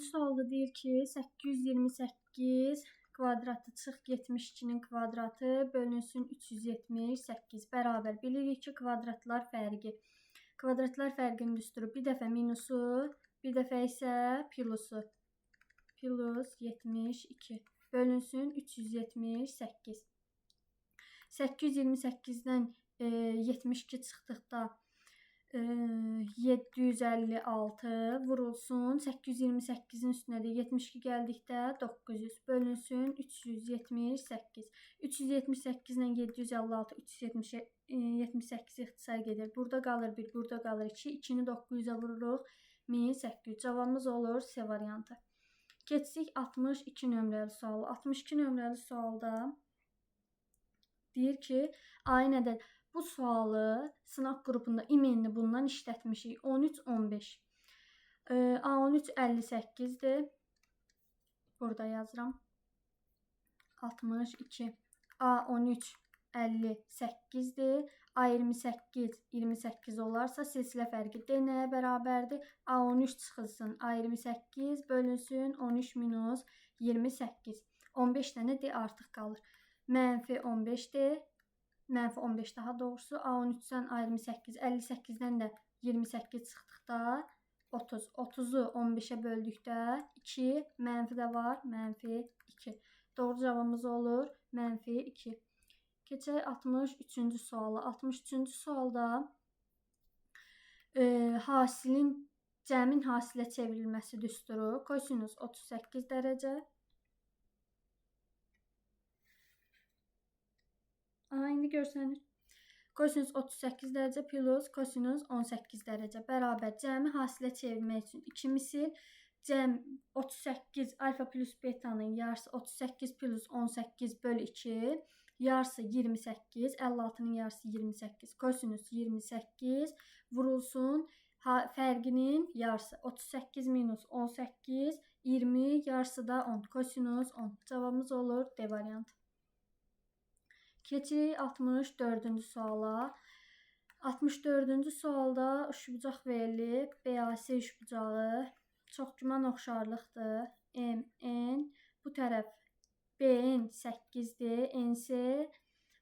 Sualda deyir ki, 828 kvadratı çıx 72-nin kvadratı bölünsün 378 bərabər. Bilirik ki, kvadratlar fərqi. Kvadratlar fərqini düsturub bir dəfə minusu, bir dəfə isə plusu. Plus 72 bölünsün 378. 828-dən 72 çıxdıqda 756 vurulsun 828-in üstünə də 72 gəldikdə 900 bölünsün 378. 378 ilə 756 378 ixtisar gedir. Burada qalır 1, burada qalır 2. 2-ni 900-ə vururuq 1800. Cavabımız olur C variantı. Keçdik 62 nömrəli sualı. 62 nömrəli sualda deyir ki, ayın ədəd. Bu sualı sınaq qrupunda imenli bundan işlətmişik. 13-15. A13 58-dir. Burada yazıram. 62. A13 58-dir. A28 28 olarsa silsilə fərqi D nəyə bərabərdir? A13 çıxılsın. A28 bölünsün 13 minus 28. 15 dənə D artıq qalır. Mənfi 15-dir. Mənfi 15 daha doğrusu. A13-dən A28, 58-dən də 28 çıxdıqda 30. 30-u 15-ə böldükdə 2, mənfi də var, mənfi 2. Doğru cavabımız olur, mənfi 2. Keçək 63-cü suala. 63-cü sualda hasilin cəmin hasilə çevrilməsi düsturu. Kosinus 38 dərəcə. İndi görsənir. Kosinus 38 dərəcə plus kosinus 18 dərəcə bərabər. Cəmi hasilə çevirmək üçün 2 misil. Cəm 38 alfa plus betanın yarısı 38 plus 18 bölü 2. Yarısı 28. 56-nın yarısı 28. Kosinus 28 vurulsun. Fərqinin yarısı 38 minus 18. 20 yarısı da 10. Kosinus 10. Cavabımız olur D variantı. Keçirik 64-cü suala. 64-cü sualda üçbucaq verilib. BAC üçbucağı çox güman oxşarlıqdır. MN bu tərəf BN 8-dir. NC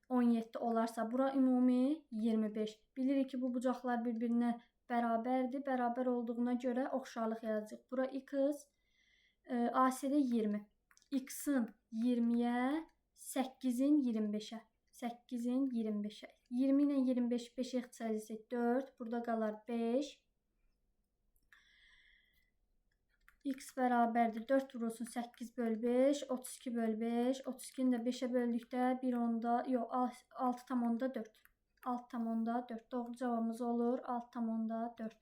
17 olarsa bura ümumi 25. Bilirik ki, bu bucaqlar bir-birinə bərabərdir. Bərabər olduğuna görə oxşarlıq yazacaq. Bura X, AC-də 20. X-in 20-yə, 8-in 25-ə. 8-in 25-ə. 20 ilə 25 5-ə ixtisar etsək 4. Burada qalar 5. X bərabərdir. 4 vurulsun 8 bölü 5. 32 bölü 5. 32-ni də 5-ə böldükdə 1 onda, yox 6 tam onda 4. 6 tam onda 4. Doğru cavabımız olur 6 tam onda 4.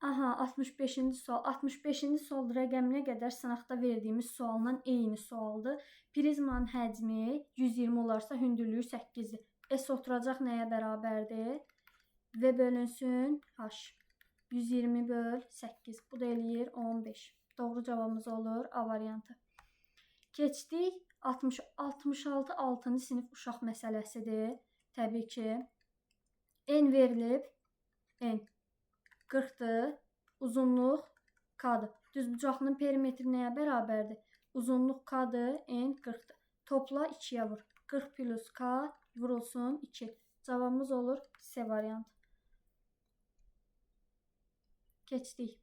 Aha, 65-ci sual. 65-ci sual rəqəminə qədər sınaqda verdiyimiz sualdan eyni sualdır. Prizmanın həcmi 120 olarsa hündürlüyü 8-dir. S oturacaq nəyə bərabərdir? V bölünsün H. 120 böl 8. Bu da eləyir 15. Doğru cavabımız olur A variantı. Keçdik 66 6-cı sinif uşaq məsələsidir. Təbii ki, N verilib. N 40-dır. Uzunluq K-dır. Düzbucaqlının perimetri nəyə bərabərdir? Uzunluq K-dır, N 40-dır. Topla 2-yə vur. 40 plus K vurulsun 2. Cavabımız olur C variantı. Keçdik.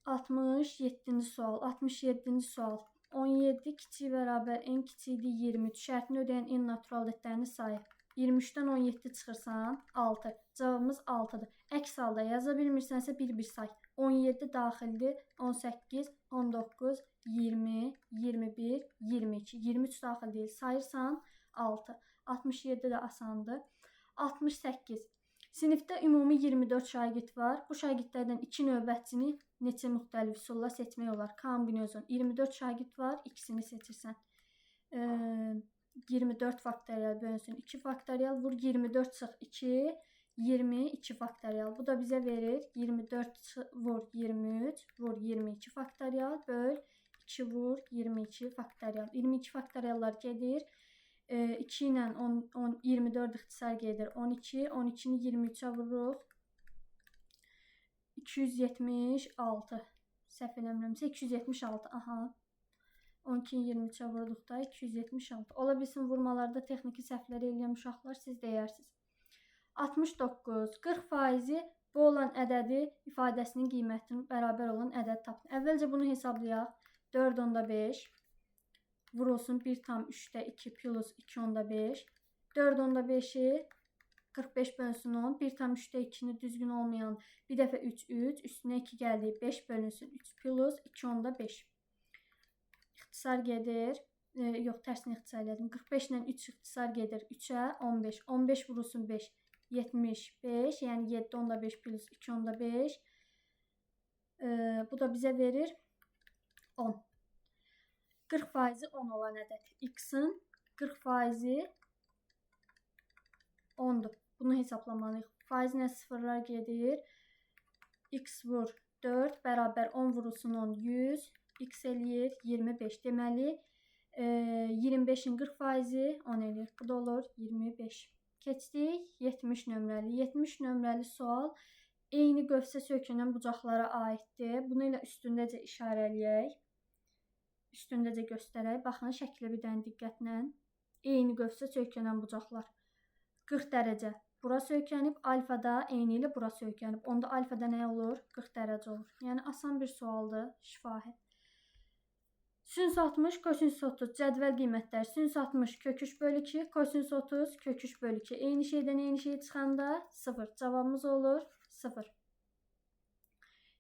67-ci sual. 67-ci sual. 17 kiçik bərabər N kiçikdir 23. Şərtini ödəyən N natural ədədlərini sayı. 23-dən 17 çıxırsan 6. Cavabımız 6-dır. Əks halda yaza bilmirsənsə bir say. 17 daxildir. 18, 19, 20, 21, 22. 23 daxil deyil. Sayırsan 6. 67 də asandır. 68. Sinifdə ümumi 24 şagird var. Bu şagirdlərdən 2 növbətçini neçə müxtəlif üsulla seçmək olar? Kombinezon. 24 şagird var. İkisini seçirsən. 24 faktorial bölünsün 2 faktorial vur 24 çıx 2 22 faktorial. Bu da bizə verir 24 vur 23 vur 22 faktorial böl 2 vur 22 faktorial. 22 faktoriallar gedir. 2 ilə 24 ixtisar gedir 12. 12-ni 23-ə vururuq. 276. Səhv eləmirəmsə 276. Aha. 12-ni 23-ə vurduqda 276. Ola bilsin vurmalarda texniki səhvlər eləyən uşaqlar siz deyərsiniz. 69. 40% bu olan ədədi ifadəsinin qiymətinin bərabər olan ədəd tapın. Əvvəlcə bunu hesablayaq. 4/5 vurulsun 1/3-2 plus 2/5. 4/5-i 45 bölünsün 10. 1/3-2-ni düzgün olmayan bir dəfə 3, üstünə 2 gəldi. 5 bölünsün 3 plus 2/5. İxtisar gedir. Yox, tərsini ixtisar elədim. 45 ilə 3 ixtisar gedir. 3-ə 15. 15 vurulsun 5. 75. Yəni 7/5 plus 2/5. Bu da bizə verir 10. 40% 10 olan ədəd. X-in 40% 10'dur. Bunu hesaplamalıyıq. Faizlə sıfırlar gedir. X vur 4 bərabər 10 vurulsun 10 100. X eləyir 25. Deməli 25-in 40%-i 10 eləyir. Bu da olur 25. Keçdik 70 nömrəli. 70 nömrəli sual eyni qövsə söykənən bucaqlara aiddir. Bunu ilə üstündəcə işarələyək. Üstündəcə göstərək. Baxın, şəklə bir dənə diqqətlə. Eyni qövsə söykənən bucaqlar. 40 dərəcə bura söykənib, alfa da eyni ilə bura söykənib. Onda alfada nə olur? 40 dərəcə olur. Yəni asan bir sualdır, şifahi. Sinüs 60, kosinüs 30 cədvəl qiymətlər. Sinüs 60 kök 3 bölü 2, kosinüs 30 kök 3 bölü 2. Eyni şeydən eyni şey çıxanda 0. Cavabımız olur 0.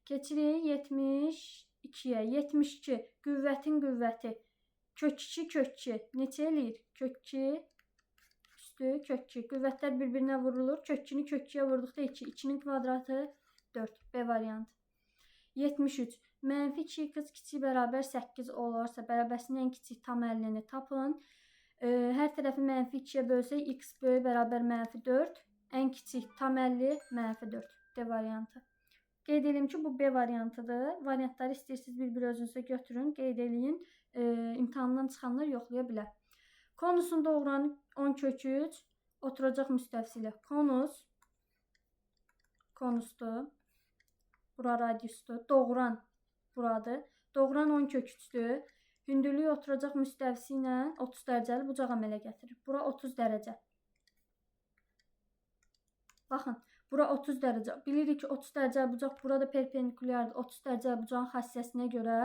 Keçirik 72-yə. 72 qüvvətin qüvvəti. Kök 2 kök 2 neçə eləyir? Kök 2 üstü kök 2. Qüvvətlər bir-birinə vurulur. Kök 2-ni kök 2-yə vurduqda 2. 2-nin kvadratı 4. B variantı. 73. Mənfi 2x kiçik bərabər 8 olarsa, bərabərsinin ən kiçik tam əlini tapın. Hər tərəfi mənfi 2-yə bölsək, x böyük bərabər mənfi 4. Ən kiçik tam əlli mənfi 4. D variantı. Qeyd edeyim ki, bu B variantıdır. Variantları istəyirsiniz bir-bir özünüzə götürün. Qeyd edin. İmtahandan çıxanlar yoxlaya bilər. Konusun doğranı 10 kök 3 oturacaq müstəvsilə. Konusdur. Bura radiusdur. Doğran buradır. Doğran 10 kök 3'dür. Hündürlüyü oturacaq müstəvisi ilə 30 dərəcəli bucaq əmələ gətirir. Bura 30 dərəcə. Baxın, bura 30 dərəcə. Bilirik ki, 30 dərəcəli bucaq burada perpendikulyardır. 30 dərəcəli bucağın xassiyəsinə görə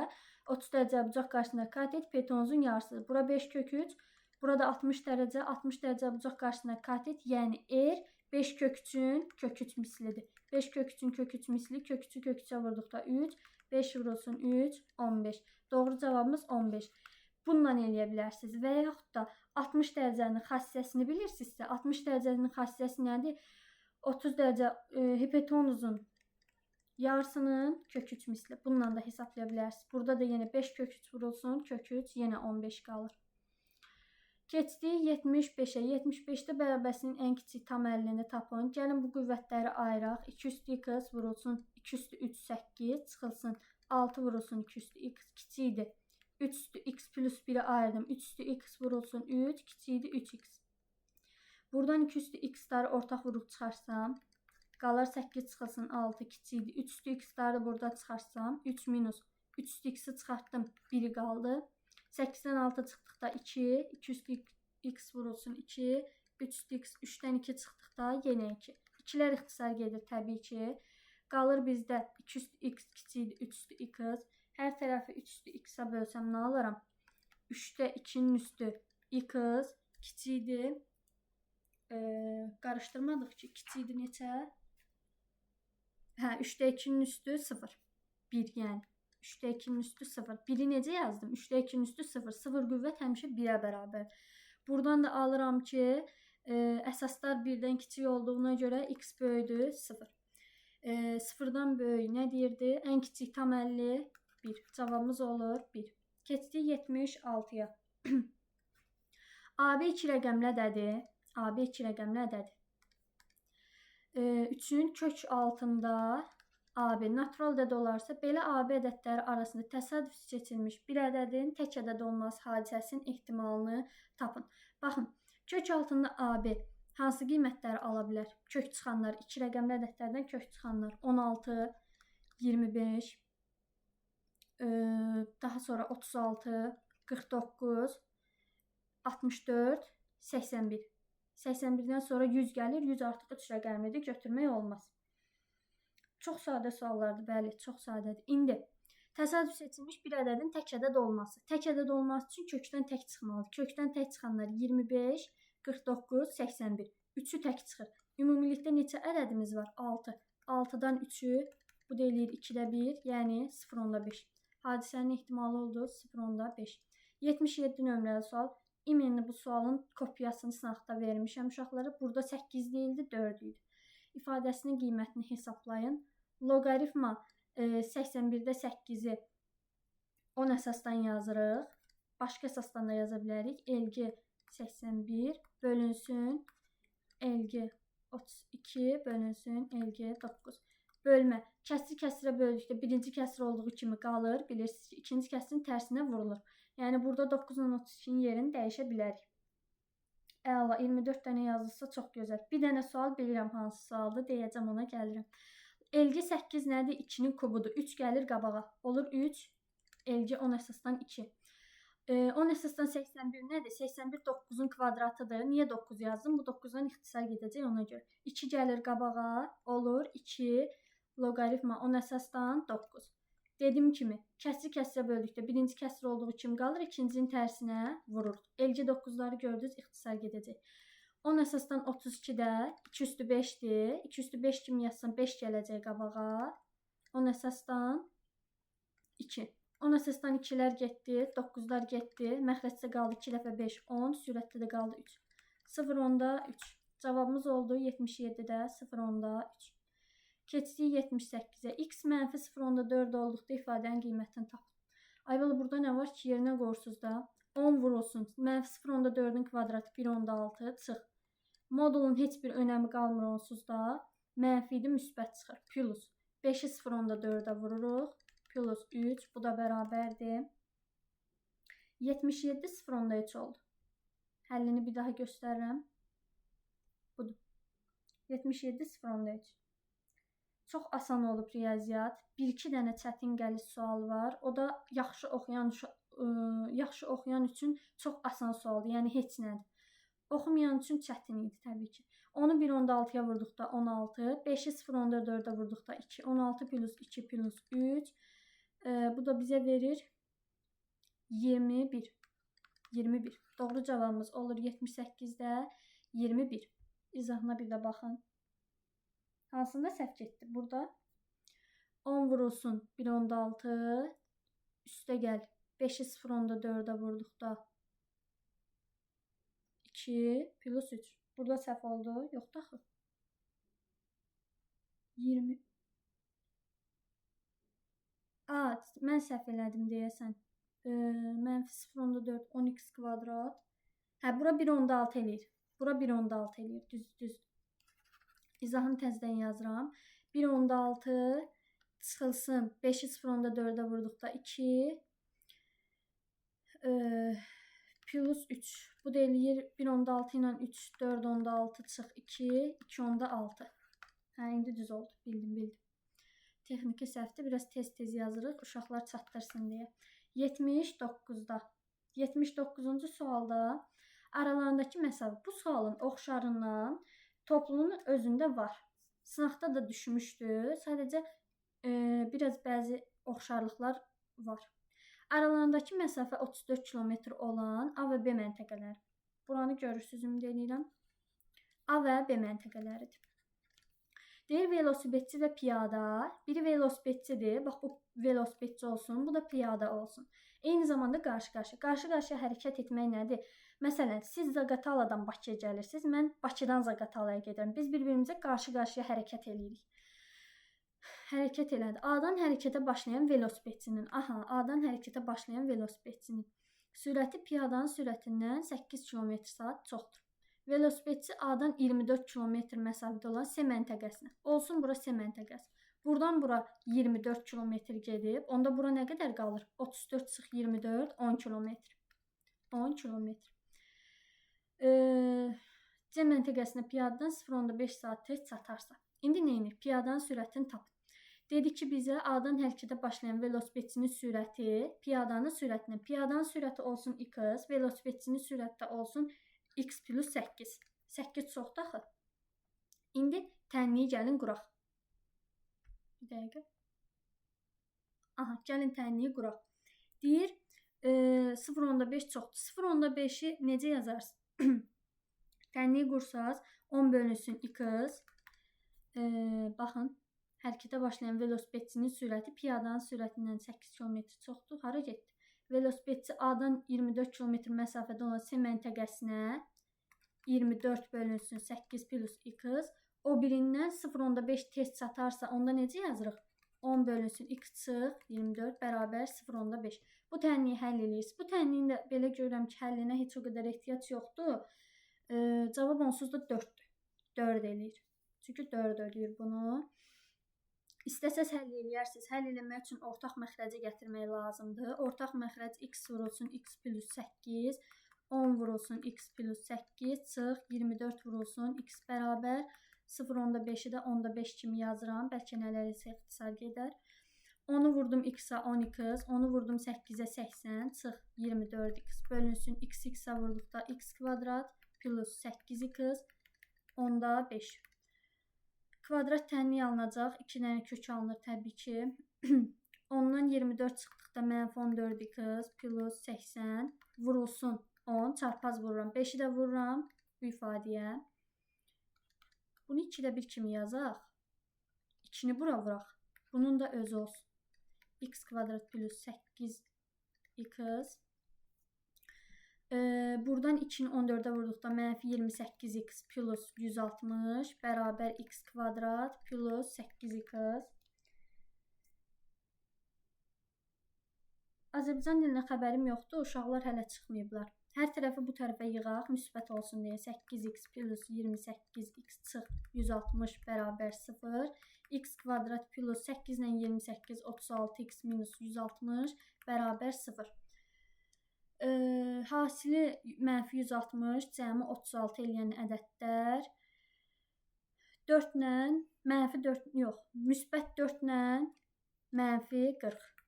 30 dərəcəli bucaq qarşısında katet hipotenuzun yarısıdır. Bura 5 kök 3. Burada 60 dərəcə. 60 dərəcəli bucaq qarşısında katet, yəni R 5 kök 3-ün kök 3 mislidir. 5 kök 3-ün kök 3 misli. Kök 3'ü kök 3'ə vurduqda 3. 5 vurulsun 3, 15. Doğru cavabımız 15. Bundan eləyə bilərsiniz. Və yaxud da 60 dərəcənin xassiyəsini bilirsinizsə, 60 dərəcənin xassiyəsi nədir? 30 dərəcə hipotenuzun yarısının kök 3 misli. Bundan da hesablaya bilərsiniz. Burada da yenə 5 kök 3 vurulsun, kök 3 yenə 15 qalır. Keçdik 75-ə. 75-də bərabərsinin ən kiçik tam əlini tapın. Gəlin bu qüvvətləri ayıraq. 2 üstü x vurulsun 2 üstü 3 8 çıxılsın. 6 vurulsun 2 üstü x kiçikdir. 3 üstü x plus 1'i ayırdım. 3 üstü x vurulsun 3 kiçikdir 3x. Buradan 2 üstü x-ları ortaq vuruq çıxarsam qalar 8 çıxılsın 6 kiçikdir. 3 üstü x-ları da burada çıxarsam 3 minus 3 üstü x-i çıxartdım 1'i qaldı. 8'dən 6 çıxdıqda 2, 2 üstü x vurulsun 2, 3 üstü x 3'dən 2 çıxdıqda yenə 2. 2'lər ixtisar gedir təbii ki. Qalır bizdə 2 üstü x kiçikdir 3 üstü x. Hər tərəfi 3 üstü x-a bölsəm nə alaram? 3'də 2'nin üstü x kiçikdir. Qarışdırmadıq ki, kiçikdir neçə? 3'də 2'nin üstü 0. 1 yəni. 3'də 2'nin üstü 0. 1'i necə yazdım? 3'də 2'nin üstü 0. 0 qüvvət həmişə 1'ə bərabər. Buradan da alıram ki, əsaslar 1'dən kiçik olduğuna görə x böyüdür 0. 0'dan böyük nə deyirdi? Ən kiçik tam 50 1. Cavabımız olur 1. Keçdik 76-ya. AB 2 rəqəmli ədədir. AB 2 rəqəmli ədədir. 3'ün kök altında AB natural ədəd olarsa, belə AB ədədləri arasında təsadüf seçilmiş bir ədədin tək ədəd olması hadisəsinin ehtimalını tapın. Baxın, kök altında AB hansı qiymətləri ala bilər? Kök çıxanlar, 2 rəqəmli ədədlərdən kök çıxanlar 16, 25, daha sonra 36, 49, 64, 81. 81-dən sonra 100 gəlir. 100 artıq 3 rəqəmidir. Götürmək olmaz. Çox sadə suallardır, bəli, çox sadədir. İndi təsadüf seçilmiş bir ədədin tək ədəd olması. Tək ədəd olması üçün kökdən tək çıxmalıdır. Kökdən tək çıxanlar 25, 49, 81. 3-ü tək çıxır. Ümumilikdə neçə ədədimiz var? 6. 6-dan 3-ü bu da eləyir 2-də 1, yəni 0.5. Hadisənin ehtimalı oldu 0.5. 77 nömrəli sual. İmeni bu sualın kopyasını sınaqda vermişəm uşaqlara. Burada 8 deyildi, 4 idi. İfadəsinin qiymətini hesablayın. Loqaritma 81-də 8-i 10 əsasdan yazırıq. Başqa əsasdan da yaza bilərik. LG 81 bölünsün LG 32 bölünsün LG 9. Bölmə. Kəsri kəsrə böldükdə birinci kəsr olduğu kimi qalır. Bilirsiniz ki, ikinci kəsrin tərsinə vurulur. Yəni burada 9-dan 32-nin yerini dəyişə bilərik. Əla, 24 dənə yazılsa çox gözəl. Bir dənə sual bilirəm hansı sualdır, deyəcəm, ona gəlirəm. LG 8 nədir? 2-nin kubudur. 3 gəlir qabağa. Olur 3. LG 10 əsasdan 2. 10 əsasdan 81 nədir? 81 9-un kvadratıdır. Niyə 9 yazdım? Bu 9-dan ixtisar gedəcək ona görə. 2 gəlir qabağa. Olur 2. Loqaritma 10 əsasdan 9. Dediyim kimi, kəsri kəsrə böldükdə birinci kəsr olduğu kimi qalır, ikincinin tərsinə vururuq. LG 9-ları gördünüz, ixtisar gedəcək. 10 əsasdan 32-də 2 üstü 5-dir. 2 üstü 5 kimi yazsam 5 gələcək qabağa. 10 əsasdan 2. 10 əsasdan 2-lər getdi, 9-lar getdi. Məxrəcdə qaldı 2 dəfə 5, 10. Sürətdə də qaldı 3. 0.3. Cavabımız oldu 77-də 0.3. Keçdik 78-ə. X mənfi 0.4 olduqda ifadənin qiymətini tapın. Ayvalı, burada nə var ki, yerinə qoyursuz da. 10 vurulsun. Mənfi 0.4-ün kvadratı 1.6 çıx. Modulun heç bir önəmi qalmır onsuz da. Mənfidir, müsbət çıxır. Plus. 5-i 0.4-ə vururuq. Plus 3. Bu da bərabərdir. 77 0.3 oldu. Həllini bir daha göstərirəm. Budur. 77 0.3. Çox asan olub riyaziyyat. 1-2 dənə çətin gəlir sual var. O da yaxşı oxuyan üçün çox asan sualdır. Yəni heç nədir. Oxumayan üçün çətin idi təbii ki. Onu 1.6-ya vurduqda 16, 5-i 0.4-ə vurduqda 2, 16 plus 2 plus 3. Bu da bizə verir 21. 21. Doğru cavabımız olur 78-də 21. İzahına bir də baxın. Hansında səhv getdi? Burada 10 vurulsun 1.6, üstə gəl 5-i 0.4-ə vurduqda 2 plus 3. Burada səhv oldu. Yoxdur axı. 20. Mən səhv elədim deyəsən. Mənfi 0.4 10x kvadrat. Bura 1.6 eləyir. Bura 1.6 eləyir. Düz. İzahını təzədən yazıram. 1.6 çıxılsın 5-i 0.4-ə vurduqda 2 plus 3. Bu da eləyir 1.6 ilə 3 4.6 çıx 2 2.6. İndi düz oldu. Bildim. Texniki səhvdir. Biraz tez yazırıq. Uşaqlar çatdırsın deyə. 79-da. 79-cu sualda aralarındakı məsafə. Bu sualın oxşarından topluluğun özündə var. Sınaqda da düşmüşdü. Sadəcə biraz bəzi oxşarlıqlar var. Aralarındakı məsafə 34 kilometr olan A və B məntəqələri. Buranı görürsünüz, ümid edirəm. A və B məntəqələridir. Deyir velosipedçi və piyada. Biri velosipedçidir. Bax, bu velosipedçi olsun, bu da piyada olsun. Eyni zamanda qarşı-qarşıya. Qarşı-qarşıya hərəkət etmək nədir? Məsələn, siz Zaqataladan Bakıya gəlirsiniz, mən Bakıdan Zaqatalaya gedirəm. Biz bir-birimizə qarşı-qarşıya hərəkət edirik. Hərəkət elədi. A-dan hərəkətə başlayan velosipedçinin sürəti piyadanın sürətindən 8 km/saat çoxdur. Velosipedçi A-dan 24 km məsafədə olan C məntəqəsinə. Olsun bura C məntəqəsi. Buradan bura 24 km gedib. Onda bura nə qədər qalır? 34 çıx 24, 10 km. 10 km. C məntəqəsinə piyadadan 0.5 saat tez çatarsa. İndi nə edir? Piyadanın sürətini tapın. Dedi ki bizə A-dan hərəkətə başlayan velosipedçinin sürəti piyadanın sürətinə. Piyadanın sürəti olsun x, velosipedçinin sürəti də olsun x plus 8. 8 çoxdur axı. İndi tənliyi gəlin quraq. Bir dəqiqə. Aha, gəlin tənliyi quraq. Deyir 0.5 çoxdur. 0.5-i necə yazarsınız? Tənliyi qursaz 10 bölünsün x. Baxın, hərəkətə başlayan velosipedçinin sürəti piyadanın sürətindən 8 km çoxdur. Hara getdi? Velosipedçi A-dan 24 km məsafədə olan C məntəqəsinə 24 bölünsün 8 plus x. O birindən 0.5 tez çatarsa onda necə yazırıq? 10 bölünsün x çıx 24 bərabər 0.5. Bu tənliyi həll edirsiniz. Bu tənliyin də belə görürəm ki, həllinə heç o qədər ehtiyac yoxdur. Cavab onsuz da 4-dür. 4 eləyir. Çünki 4 eləyir bunu. İstəsəz həll eləyərsiniz. Həll eləmək üçün ortaq məxrəci gətirmək lazımdır. Ortaq məxrəc x vurulsun x plus 8, 10 vurulsun x plus 8, çıx 24 vurulsun x bərabər 0.5-i də 10.5 kimi yazıram. Bəlkə nələrisə ixtisar gedər. 10-u vurdum x-a 12, 10-u vurdum 8-ə 80, çıx 24x bölünsün x-ə vurduqda x kvadrat plus 8x 10.5. Kvadrat tənliyi alınacaq. 2 dənə kök alınır təbii ki. 10-dan 24 çıxdıqda mənfi 14x plus 80 vurulsun 10. Çarpaz vururam. 5-i də vururam bu ifadəyə. Bunu 2-də 1 kimi yazaq. 2-ni bura vuraq. Bunun da özü olsun. X kvadrat plus 8x. Buradan 2-ni 14-ə vurduqda mənfi 28x plus 160 bərabər x kvadrat plus 8x. Azərbaycan dilinə xəbərim yoxdur. Uşaqlar hələ çıxmayıblar. Hər tərəfi bu tərəfə yığaq, müsbət olsun deyə 8x plus 28x çıx 160 bərabər 0. X kvadrat plus 8 ilə 28 36x minus 160 bərabər 0. Hasili mənfi 160, cəmi 36 eləyən ədədlər. 4 ilə mənfi 4, yox, müsbət 4 ilə mənfi 40.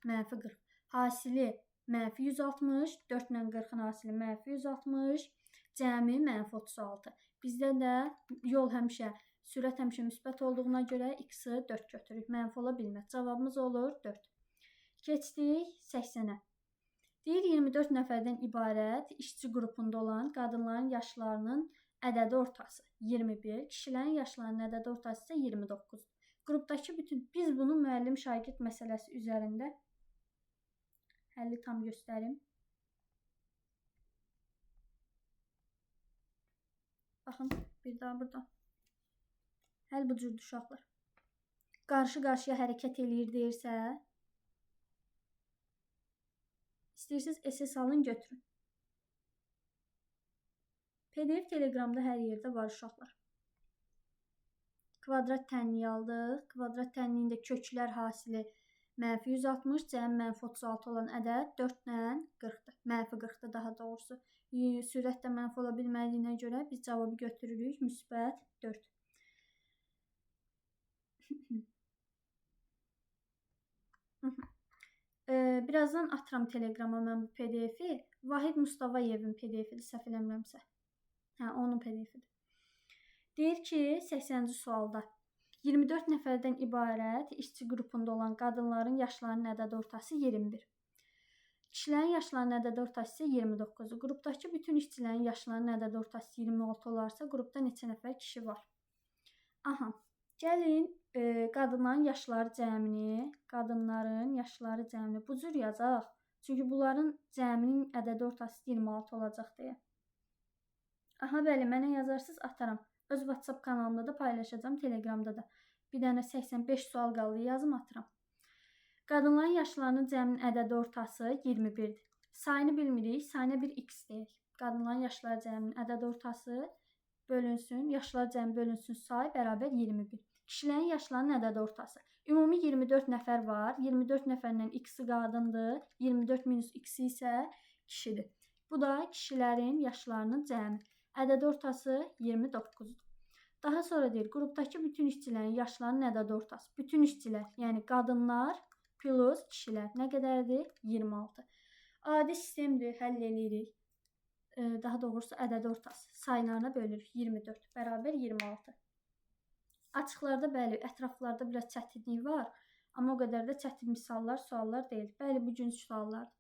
Mənfi 40. Hasili mənfi 160, 4 ilə 40-ın hasili mənfi 160, cəmi mənfi 36. Bizdə də yol həmişə, sürət həmişə müsbət olduğuna görə x-i 4 götürürük. Mənfi ola bilməz. Cavabımız olur 4. Keçdik 80-ə. Deyir 24 nəfərdən ibarət işçi qrupunda olan qadınların yaşlarının ədədi ortası 21, kişilərin yaşlarının ədədi ortası isə 29. Qrupdakı bütün, biz bunu müəllim-şagird məsələsi üzərində həlli tam göstərim. Baxın, bir daha burada. Həll bu cürdür uşaqlar. Qarşı-qarşıya hərəkət eləyir deyirsə, İstəyirsiniz SS alın, götürün. PDF Telegramda hər yerdə var uşaqlar. Kvadrat tənliyi aldıq. Kvadrat tənliyində köklər hasili mənfi 160, cəmi mənfi 36 olan ədəd 4 ilə 40-dır. Mənfi 40-dır daha doğrusu. Sürət də mənfi ola bilmədiyinə görə biz cavabı götürürük. Müsbət 4. Birazdan atıram Telegrama mən bu PDF-i. Vahid Mustafayevin PDF-idir, səhv eləmirəmsə. Onun PDF-idir. Deyir ki, 80-ci sualda 24 nəfərdən ibarət işçi qrupunda olan qadınların yaşlarının ədəd ortası 21. Kişilərin yaşlarının ədəd ortası isə 29. Qrupdakı bütün işçilərin yaşlarının ədəd ortası 26 olarsa, qrupda neçə nəfər kişi var? Aha, gəlin qadınların yaşları cəmini bu cür yazaq. Çünki bunların cəminin ədəd ortası 26 olacaq deyə. Aha, bəli, mənə yazarsınız, ataram. Öz WhatsApp kanalımda da paylaşacağım, Telegramda da. Bir dənə 85 sual qaldı, yazım, atıram. Qadınların yaşlarının cəminin ədəd ortası 21-dir. Sayını bilmirik, sayına bir x deyək. Qadınların yaşları cəminin ədəd ortası bölünsün, yaşlar cəmi bölünsün say bərabər 21. Kişilərin yaşlarının ədəd ortası. Ümumi 24 nəfər var. 24 nəfərlə x-i qadındır. 24 minus x-i isə kişidir. Bu da kişilərin yaşlarının cəmi. Ədəd ortası 29-dur. Daha sonra deyir, qrupdakı bütün işçilərin yaşlarının ədəd ortası. Bütün işçilər, yəni qadınlar plus kişilər nə qədərdir? 26. Adi sistemdir, həll edirik. Daha doğrusu ədəd ortası saylarına bölürük. 24 bərabər 26. Açıqlarda bəli, ətraflarda biraz çətinlik var. Amma o qədər də çətin misallar, suallar deyil. Bəli, bu gün suallardır.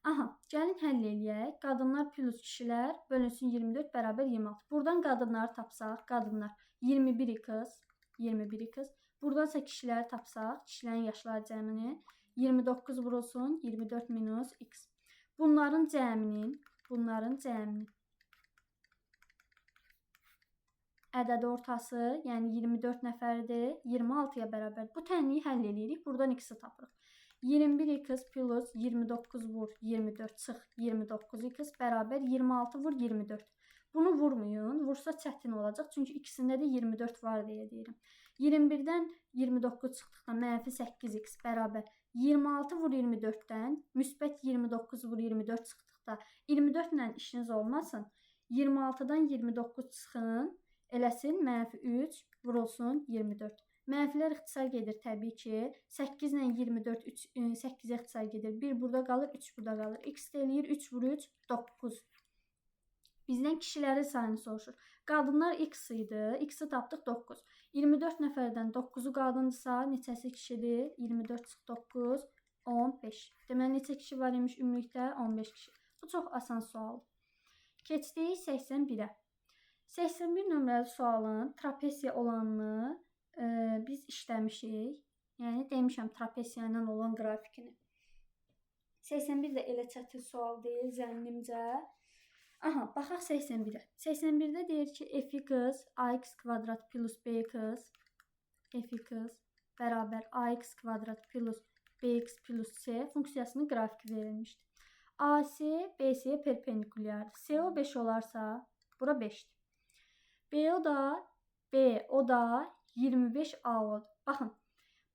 Aha, gəlin həll eləyək. Qadınlar plus kişilər bölünsün 24 bərabər 26. Buradan qadınları tapsaq, qadınlar 21 qız, 21 qız. Buradansa kişiləri tapsaq, kişilərin yaşları cəmini 29 vurulsun 24 minus x. Bunların cəminin ədəd ortası, yəni 24 nəfərdir, 26-ya bərabər. Bu tənliyi həll edirik. Buradan x-i tapırıq. 21x plus 29 vur 24 çıx 29x bərabər 26 vur 24. Bunu vurmayın. Vursa çətin olacaq. Çünki ikisində də 24 var deyə deyirəm. 21-dən 29 çıxdıqda mənfi 8x bərabər 26 vur 24-dən müsbət 29 vur 24 çıxdıqda 24 ilə işiniz olmasın. 26-dan 29 çıxın. Eləsin mənfi 3 vurulsun 24. Mənfilər ixtisar gedir təbii ki. 8 ilə 24 8-ə ixtisar gedir. 1 burada qalır, 3 burada qalır. X eləyir 3 vur 3 9. Bizdən kişilərin sayını soruşur. Qadınlar x idi. X-i tapdıq 9. 24 nəfərdən 9-u qadındırsa neçəsi kişidir? 24 çıx 9 15. Deməli neçə kişi var imiş ümumilikdə? 15 kişi. Bu çox asan sualdır. Keçdik 81-ə. 81 nömrəli sualın trapesiya olanını biz işləmişik. Yəni demişəm trapesiya ilə olan qrafikini. 81 də elə çətin sual deyil zənnimcə. Aha, baxaq 81-ə. 81-də deyir ki, f(x) ax kvadrat plus bx f(x) bərabər ax kvadrat plus bx plus c funksiyasının qrafiki verilmişdir. AC BC-yə perpendikulyardır. CO 5 olarsa, bura 5-dir. BO da 25A oldu. Baxın,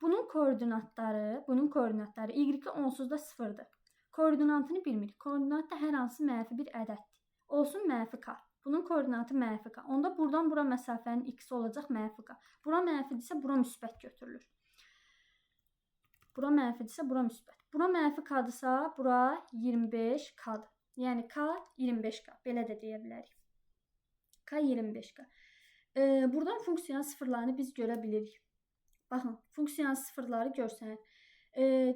bunun koordinatları y-i onsuz da 0-dır. Koordinatını bilmirik. Koordinat da hər hansı mənfi bir ədəddir. Olsun mənfi k. Bunun koordinatı mənfi k. Onda buradan bura məsafənin x olacaq mənfi k. Bura mənfidirsə bura müsbət götürülür. Bura mənfidirsə bura müsbət. Bura mənfi k-dırsa bura 25k-dır. Yəni k 25k. Belə də deyə bilərik. K 25k. Buradan funksiyanın sıfırlarını biz görə bilirik. Baxın, funksiyanın sıfırları görsənir.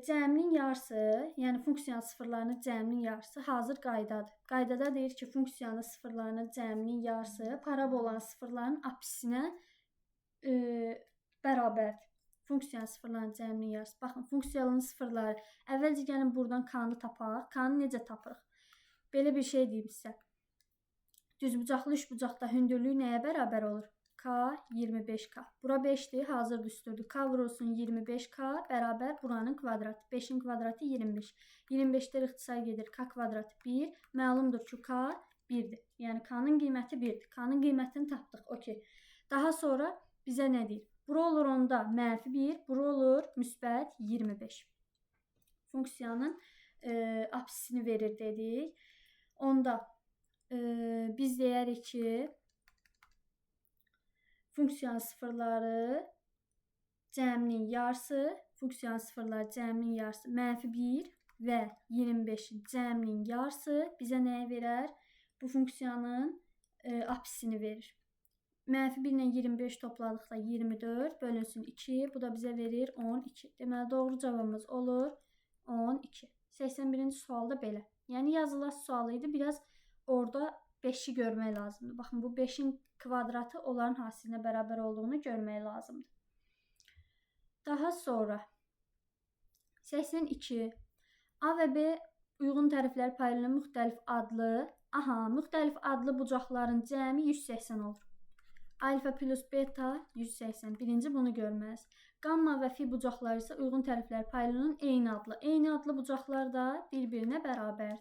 Cəminin yarısı, yəni funksiyanın sıfırlarının cəminin yarısı hazır qaydadır. Qaydada deyir ki, funksiyanın sıfırlarının cəminin yarısı parabolanın sıfırlarının apsisinə bərabərdir. Funksiyanın sıfırlarının cəminin yarısı. Baxın, funksiyanın sıfırları. Əvvəlcə gəlin buradan k-nı tapaq. K-nı necə tapırıq? Belə bir şey deyim sizə. Düzbucaqlı üçbucaqda hündürlüyü nəyə bərabər olur? K 25k. Bura 5-dir, hazır düsturdur. K vurulsun 25k bərabər buranın kvadratı. 5-in kvadratı 25. 25-də ixtisar gedir. K kvadratı 1. Məlumdur ki, K 1-dir. Yəni K-nın qiyməti 1-dir. K-nın qiymətini tapdıq. Okey. Daha sonra bizə nə deyir? Bura olur onda mənfi 1. Bura olur müsbət 25. Funksiyanın apsisini verir dedik. Onda biz deyərik ki, funksiyanın sıfırları cəminin yarısı, funksiyanın sıfırları cəminin yarısı mənfi 1 və 25-in cəminin yarısı bizə nəyə verər? Bu funksiyanın apsisini verir. Mənfi 1 ilə 25 topladıqda 24 bölünsün 2. Bu da bizə verir 12. Deməli, doğru cavabımız olur 12. 81-ci sualda belə. Yəni yazılı sualı idi. Biraz orada 5-i görmək lazımdır. Baxın, bu 5-in kvadratı onların hasilinə bərabər olduğunu görmək lazımdır. Daha sonra 82. A və B uyğun təriflər paylarının müxtəlif adlı bucaqların cəmi 180 olur. Alfa plus beta 180. Birinci bunu görməz. Gamma və fi bucaqları isə uyğun təriflər paylarının eyni adlı. Eyni adlı bucaqlar da bir-birinə bərabərdir.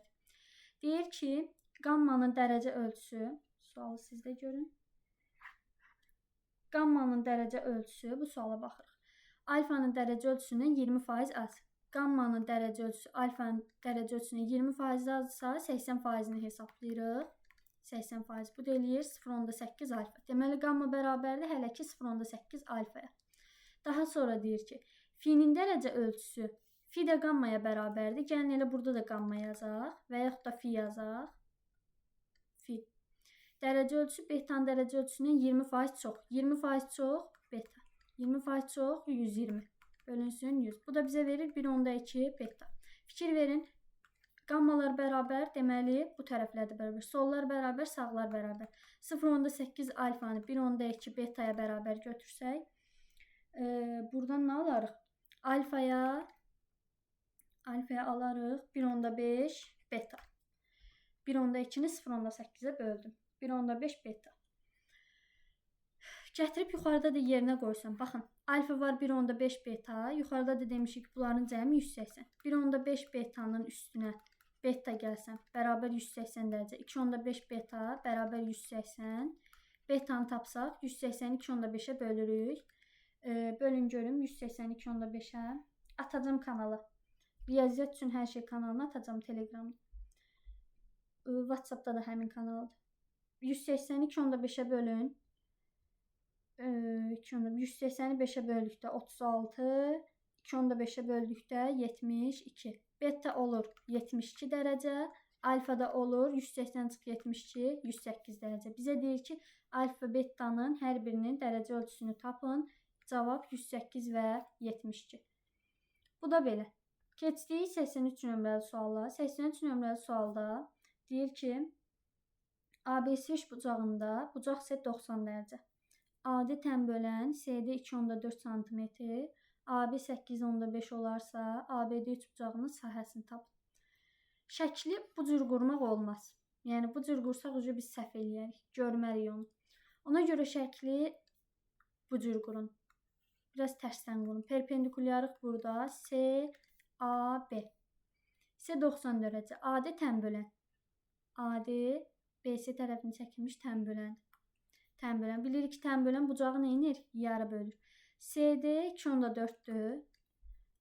Deyir ki, gammanın dərəcə ölçüsü, sualı sizdə görün. Gammanın dərəcə ölçüsü, bu suala baxırıq. Alfanın dərəcə ölçüsündən 20% az. Gammanın dərəcə ölçüsü alfanın dərəcə ölçüsündən 20% azsa 80%-ni hesablayırıq. 80%. Bu da eləyir 0.8 alfa. Deməli, qamma bərabərdir hələ ki 0.8 alfaya. Daha sonra deyir ki, fi'nin dərəcə ölçüsü fi də qammaya bərabərdir. Gəlin elə burada da qamma yazaq və yaxud da fi yazaq. Fi. Dərəcə ölçüsü betanın dərəcə ölçüsündən 20% çox. 20% çox beta. 20% çox 120. Bölünsün 100. Bu da bizə verir 1.2 beta. Fikir verin. Qammalar bərabər, deməli bu tərəflər də bərabər. Sollar bərabər, sağlar bərabər. 0.8 alfanı 1.2 betaya bərabər götürsək, buradan nə alarıq? Alfaya alarıq 1.5 beta. 1.2-ni 0.8-ə böldüm. 1.5 beta. Gətirib yuxarıda da yerinə qoysam. Baxın, alfa var 1.5 beta. Yuxarıda da demişik bunların cəmi 180. 1.5 betanın üstünə beta gəlsəm, bərabər 180 dərəcə. 2.5 beta bərabər 180. Betanı tapsaq, 180-i 2.5-ə bölürük. Bölün görüm, 180-i 2.5-ə. Atacam kanala. Riyaziyyat üçün hər şey kanalına atacam Telegramda. WhatsAppda da həmin kanaldır. 180-i 2.5-ə bölün. 180-i 5-ə böldükdə 36, 2.5-ə böldükdə 72. Beta olur 72 dərəcə, alfa da olur 180 çıx 72, 108 dərəcə. Bizə deyir ki, alfa betanın hər birinin dərəcə ölçüsünü tapın. Cavab 108 və 72. Bu da belə. Keçdik 83 nömrəli suala. 83 nömrəli sualda deyir ki, ABC üçbucağında bucaq isə 90 dərəcə. AD tən bölən CD 2.4 cm, AB 8.5 olarsa, ABD üçbucağının sahəsini tapın. Şəkli bu cür qurmaq olmaz. Yəni bu cür qursaq biz səhv eləyərik, görməliyik onu. Ona görə şəkli bu cür qurun. Biraz tərsdən qurun. Perpendikulyarıq burada CAB. C 90 dərəcə. AD tən bölən. AD BC tərəfini çəkilmiş tən bölən. Tənbölən. Bilirik ki, tənbölən bucağı neyinir? Yarı bölür. CD 2.4-dür.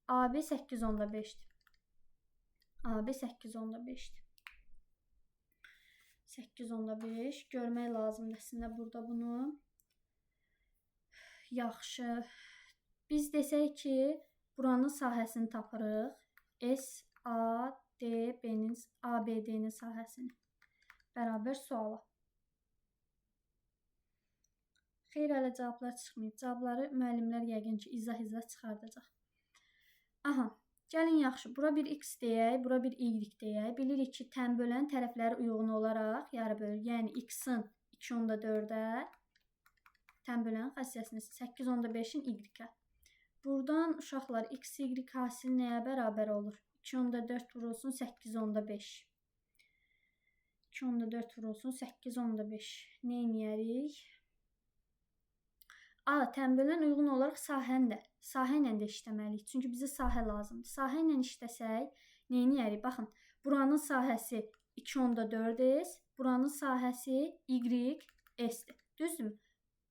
AB 8.5-dir. AB 8.5-dir. 8.5. Görmək lazımdır əslində burada bunu. Yaxşı. Biz desək ki, buranın sahəsini tapırıq. SADB-nin, ABD-nin sahəsini. Bərabər suala. Xeyr, hələ cavablar çıxmayıb. Cavabları müəllimlər yəqin ki, izah çıxardacaq. Aha, gəlin yaxşı. Bura bir x deyək, bura bir y deyək. Bilirik ki, tən bölən tərəfləri uyğun olaraq yarı bölür. Yəni, x-in 2.4-ə tən bölən xassiyəsini 8.5-in y-ə. Buradan uşaqlar x, y hasili nəyə bərabər olur? 2.4 vurulsun 8.5. 2.4 vurulsun 8.5. Nə edərik? A, tənbölən uyğun olaraq sahə ilə də işləməliyik. Çünki bizə sahə lazımdır. Sahə ilə işləsək, nə edərik? Baxın, buranın sahəsi 2.4s, buranın sahəsi y,s-dir. Düzdürmü?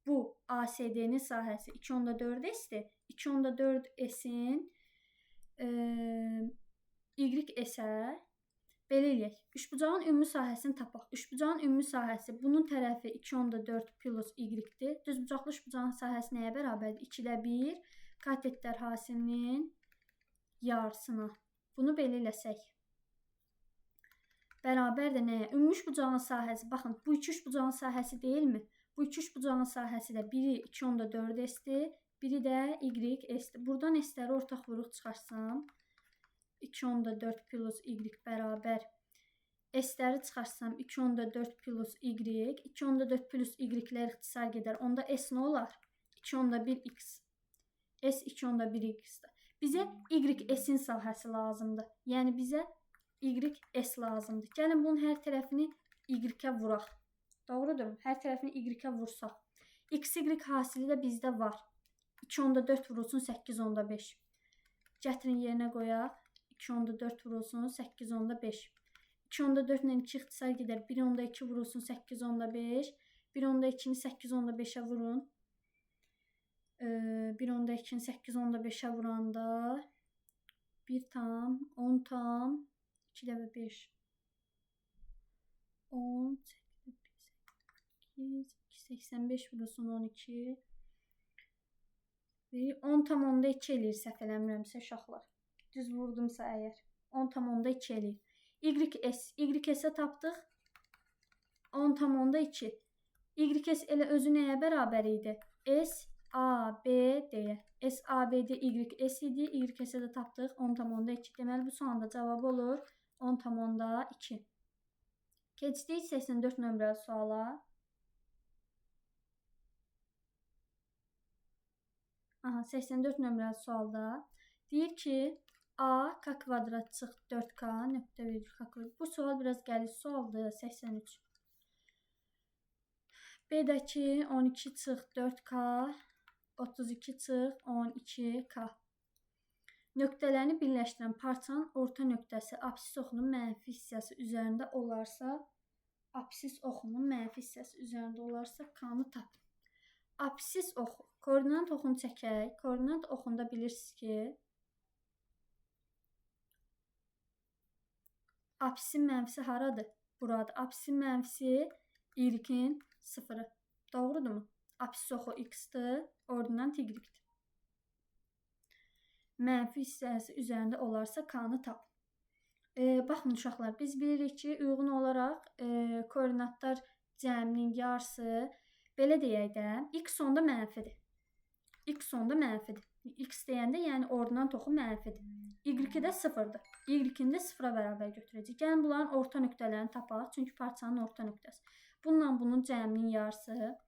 Bu ACD-nin sahəsi 2.4s-dir. 2.4s-in y,s-ə belə eləyək. Üçbucağın ümumi sahəsini tapaq. Üçbucağın ümumi sahəsi bunun tərəfi 2.4 plus y-dir. Düzbucaqlı üçbucağın sahəsi nəyə bərabərdir? 2-də 1 katetlər hasilinin yarısına. Bunu belə eləsək. Bərabərdir nəyə? Ümumi üçbucağın sahəsi. Baxın, bu iki üçbucağın sahəsi deyilmi? Bu iki üçbucağın sahəsi də biri 2.4s-dir, biri də y,s-dir. Buradan s-ləri ortaq vuruq çıxarsam. 2.4 plus y bərabər. S-ləri çıxarsam 2.4 plus y. 2.4 plus y-lər ixtisar gedər. Onda s nə olar? 2.1x. S 2.1x-dir. Bizə y,s-in sahəsi lazımdır. Yəni bizə y,s lazımdır. Gəlin bunun hər tərəfini y-ə vuraq. Doğrudurmu? Hər tərəfini y-ə vursaq. X, y hasili də bizdə var. 2.4 vurulsun 8.5. Gətirin yerinə qoyaq. 2.4 vurulsun 8.5. 2.4 ilə 2 ixtisar gedər. 1.2 vurulsun 8.5. 1.2-ni 8.5-ə vurun. 1.2-ni 8.5-ə vuranda 1 tam, 10 tam, 2 dəfə 5. 10, 8, 85 vurulsun 12. 10,2 eləyir səhv eləmirəmsə uşaqlar. Düz vurdumsa əgər. 10,2 eləyir. YS tapdıq. 10,2. YS elə özü nəyə bərabər idi? SABD-yə. SABD YS idi. YS-ə də tapdıq 10,2. Deməli bu sualın da cavabı olur 10,2. Keçdik 84 nömrəli suala. Aha, 84 nömrəli sualda deyir ki, A k kvadrat çıx 4k nöqtə virgül k kvadrat. Bu sual biraz gəliz sualdır. 83. B-dəki 12 çıx 4k 32 çıx 12k. Nöqtələrini birləşdirən parçanın orta nöqtəsi absis oxunun mənfi hissəsi üzərində olarsa, k-nı tapın. Absis oxu. Koordinat oxunu çəkək. Koordinat oxunda bilirsiniz ki, absisin mənfisi haradır? Burada. Absisin mənfisi y-in 0-ı. Doğrudurmu? Absis oxu x-dır, ordinat y-dir. Mənfi hissəsi üzərində olarsa k-nı tap. Baxın uşaqlar, biz bilirik ki, uyğun olaraq koordinatlar cəminin yarısı, belə deyək də, x sonda mənfidir. X deyəndə, yəni ordinat oxu mənfidir. Y-i də 0-dır. Y-i də 0-a bərabər götürəcək. Gəlin bunların orta nöqtələrini tapaq, çünki parçanın orta nöqtəsi. Bununla bunun cəminin yarısı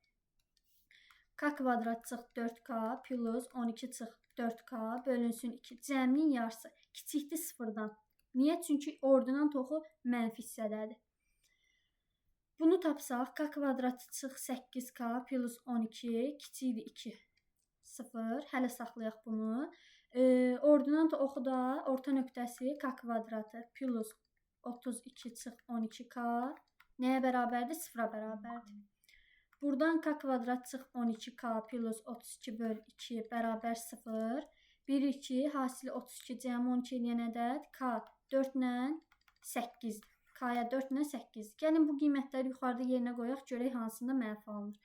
k kvadrat çıx 4k plus 12 çıx 4k bölünsün 2. Cəminin yarısı kiçikdir 0-dan. Niyə? Çünki ordinat oxu mənfi hissədədir. Bunu tapsaq, k kvadrat çıx 8k plus 12 kiçikdir 2. 0. Hələ saxlayaq bunu. Ordinat oxu da orta nöqtəsi k kvadratı plus 32 çıx 12k nəyə bərabərdir? 0-a bərabərdir. Buradan k kvadrat çıx 12k plus 32 böl 2 bərabər 0. 1, 2, hasili 32 cəmi 12 eləyən ədəd k 4 ilə 8-dir. K-ya 4 ilə 8. Gəlin bu qiymətləri yuxarıda yerinə qoyaq, görək hansında mənfi alınır.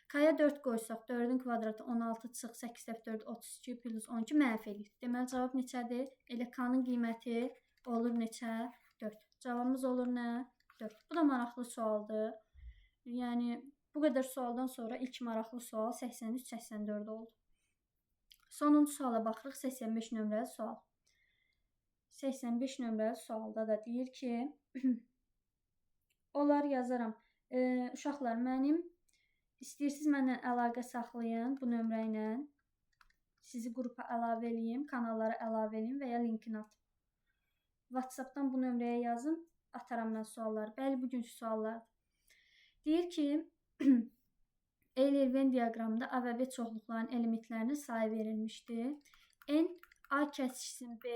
K-ya 4 qoysaq, 4-ün kvadratı 16 çıx 8 dəf 4, 32 plus 12 mənfi eləyir. Deməli, cavab neçədir? Elə K-nın qiyməti olur neçə? 4. Cavabımız olur nə? 4. Bu da maraqlı sualdır. Yəni, bu qədər sualdan sonra ilk maraqlı sual 83-84 oldu. Sonuncu suala baxırıq, 85 nömrəli sual. 85 nömrəli sualda da deyir ki, olar yazaram. Uşaqlar, mənim istəyirsiniz mənlə əlaqə saxlayın bu nömrə ilə. Sizi qrupa əlavə eləyim, kanallara əlavə eləyim və ya linkini atım. WhatsAppdan bu nömrəyə yazın, ataram mən sualları. Bəli, bugünkü suallardır. Deyir ki, Euler-Venn diaqramında A və B çoxluqların elementlərinin sayı verilmişdir. N A kəsişsin B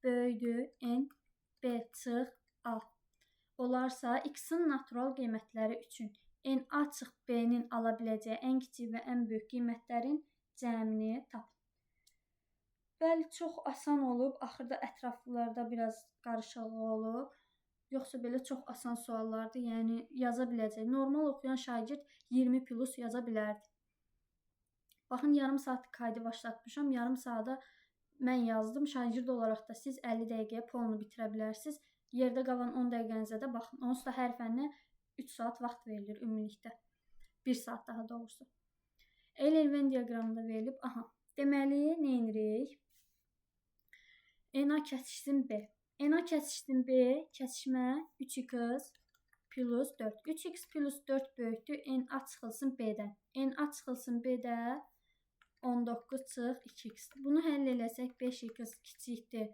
böyükdür N B çıx A. Olarsa x-in natural qiymətləri üçün N A çıx B-nin ala biləcəyi ən kiçik və ən böyük qiymətlərin cəmini tapın. Bəli, çox asan olub. Axırda ətraflarda biraz qarışıqlıq olub. Yoxsa belə çox asan suallardır, yəni yaza biləcək. Normal oxuyan şagird 20 plus yaza bilərdi. Baxın, yarım saat kaydı başlatmışam. Yarım saata mən yazdım. Şagird olaraq da siz 50 dəqiqəyə polunu bitirə bilərsiniz. Yerdə qalan 10 dəqiqənizə də baxın. Onsuz da hər fənnə 3 saat vaxt verilir ümumilikdə. 1 saat daha doğrusu. Euler-Venn diaqramında verilib. Aha, deməli, nə edirik? NA kəsişsin B. NA kəsişsin B, kəsişmə 3x plus 4. 3x plus 4 böyükdür. NA çıxılsın B-dən. NA çıxılsın B-də 19 çıx 2x. Bunu həll eləsək 5x kiçikdir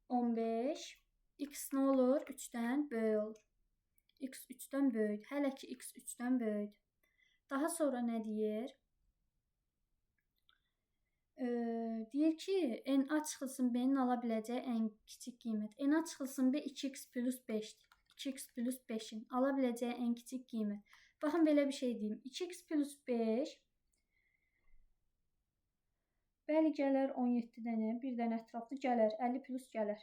15. X nə olur? 3-dən böyük olur. X 3-dən böyükdür. Hələ ki X 3-dən böyükdür. Daha sonra nə deyir? Deyir ki, NA çıxılsın B-nin ala biləcəyi ən kiçik qiymət. NA çıxılsın B 2x plus 5-dir. 2x plus 5-in ala biləcəyi ən kiçik qiymət. Baxın, belə bir şey deyim. 2x plus 5 bəli gələr 17 dənə, bir dənə ətraflı gələr, 50 plus gələr.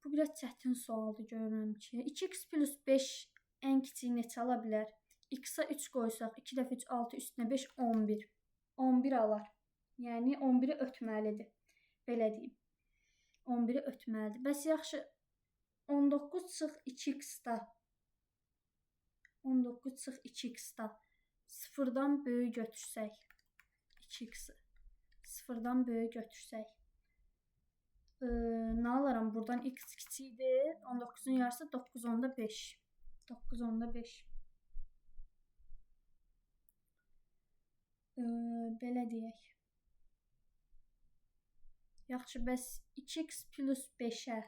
Bu biraz çətin sualdır görürəm ki. 2x plus 5 ən kiçiyi neçə ala bilər? X-a 3 qoysaq, 2 dəfə 3, 6, üstünə 5, 11. 11 alar. Yəni 11-i ötməlidir. Belə deyim. 11-i ötməlidir. Bəs yaxşı 19 çıx 2x-da 19 çıx 2x-da sıfırdan böyük götürsək 2x-i sıfırdan böyük götürsək nə alaram? Buradan x kiçikdir. 19-un yarısı 9 onda 5. 9 onda 5. Belə deyək. Yaxşı, bəs 2x plus 5-ə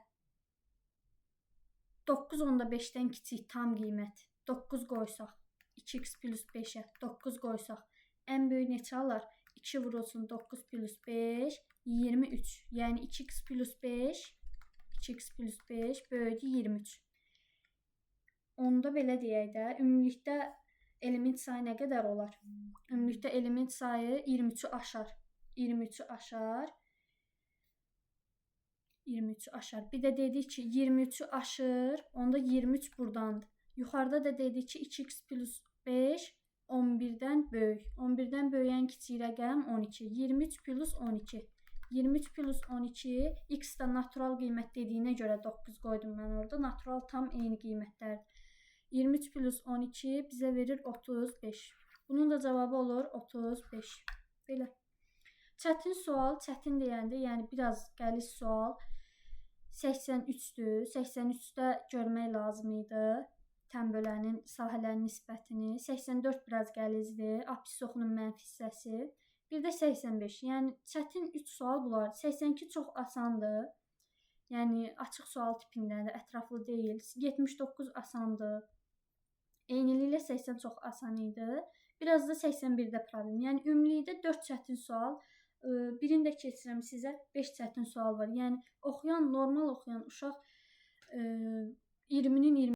9 onda 5-dən kiçik tam qiymət 9 qoysaq, 2x plus 5-ə 9 qoysaq, ən böyük neçə alar? 2 vurulsun 9 plus 5, 23. Yəni 2x plus 5 böyüdür 23. Onda belə deyək də, ümumilikdə element sayı nə qədər olar? Ümumilikdə element sayı 23-ü aşar. 23-ü aşar. 23-ü aşar. Bir də dedik ki, 23-ü aşır, onda 23 buradandır. Yuxarıda da dedik ki, 2x plus 5 11-dən böyük. 11-dən böyüyən kiçik rəqəm 12. 23 plus 12. 23 plus 12, x da natural qiymət dediyinə görə 9 qoydum mən orada. Natural tam eyni qiymətlərdir. 23 plus 12 bizə verir 35. Bunun da cavabı olur 35. Belə. Çətin sual, çətin deyəndə, yəni biraz qəliz sual 83-dür. 83-də görmək lazım idi tənbölənin sahələrin nisbətini. 84 biraz qəlizdir. Apsis oxunun mənfi hissəsi. Bir də 85. Yəni çətin 3 sual bunlar. 82 çox asandır. Yəni açıq sual tipindədir, ətraflı deyil. 79 asandır. Eyniliklə 80 çox asan idi. Biraz da 81-də problem. Yəni ümumilikdə 4 çətin sual, birini də keçirəm sizə. 5 çətin sual var. Yəni oxuyan, normal oxuyan uşaq 20-nin 20